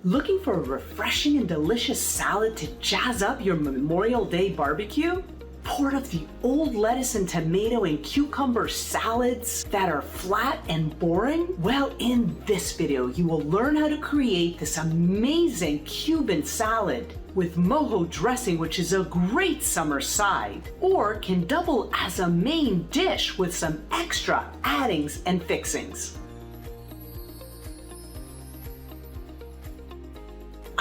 Looking for a refreshing and delicious salad to jazz up your Memorial Day barbecue? Bored of the old lettuce and tomato and cucumber salads that are flat and boring? Well, in this video, you will learn how to create this amazing Cuban salad with Mojo Dressing, which is a great summer side, or can double as a main dish with some extra addings and fixings.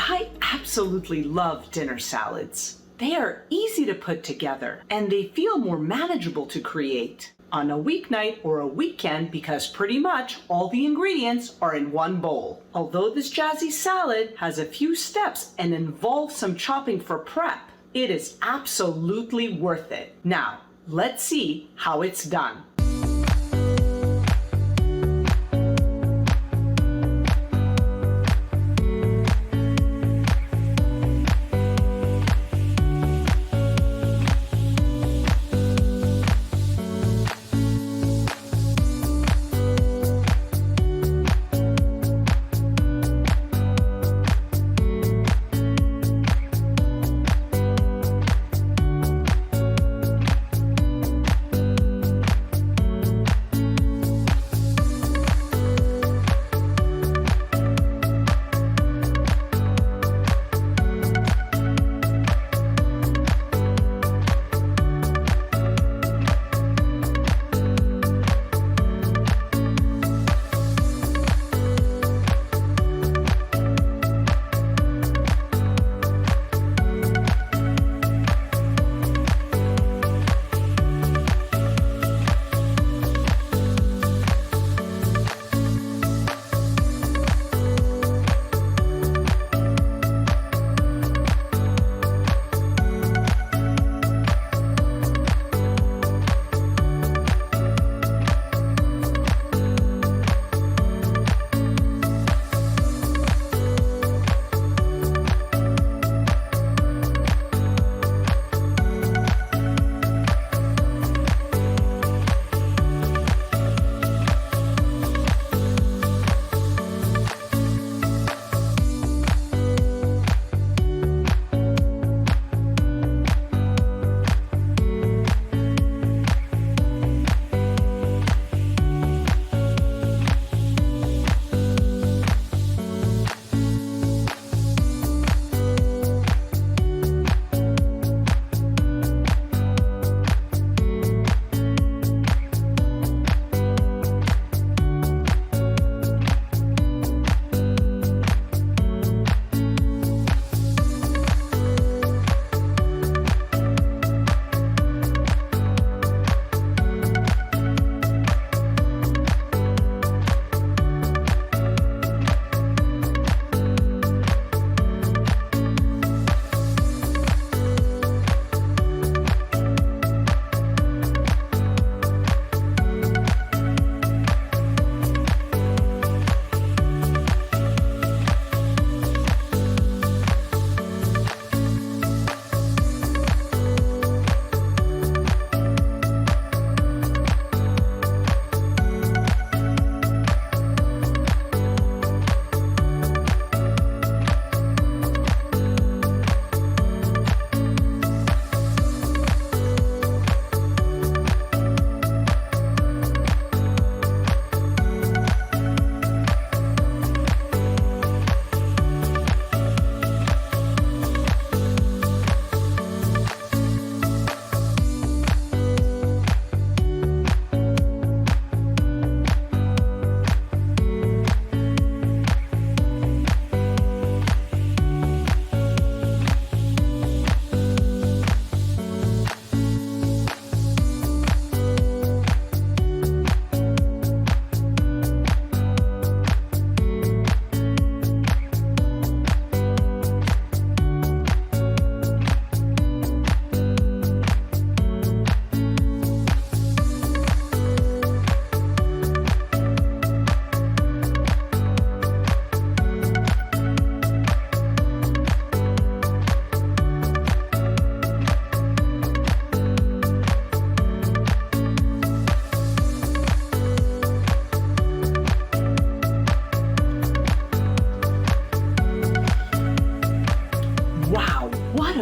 I absolutely love dinner salads. They are easy to put together and they feel more manageable to create on a weeknight or a weekend because pretty much all the ingredients are in one bowl. Although this jazzy salad has a few steps and involves some chopping for prep, it is absolutely worth it. Now, let's see how it's done.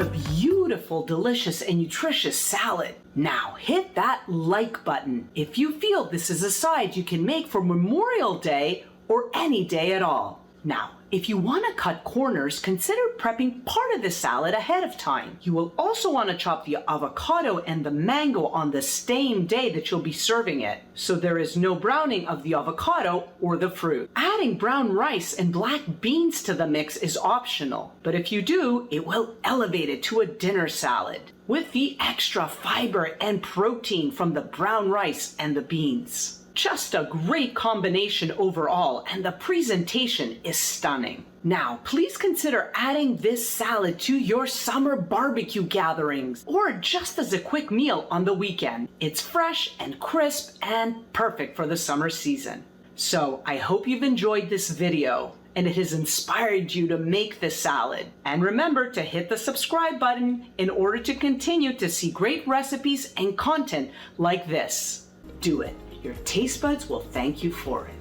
a beautiful, delicious, and nutritious salad. Now hit that like button if you feel this is a side you can make for Memorial Day or any day at all. Now, if you want to cut corners, consider prepping part of the salad ahead of time. You will also want to chop the avocado and the mango on the same day that you'll be serving it, so there is no browning of the avocado or the fruit. Adding brown rice and black beans to the mix is optional, but if you do, it will elevate it to a dinner salad with the extra fiber and protein from the brown rice and the beans. Just a great combination overall, and the presentation is stunning. Now, please consider adding this salad to your summer barbecue gatherings, or just as a quick meal on the weekend. It's fresh and crisp and perfect for the summer season. So, I hope you've enjoyed this video and it has inspired you to make this salad. And remember to hit the subscribe button in order to continue to see great recipes and content like this. Do it. Your taste buds will thank you for it.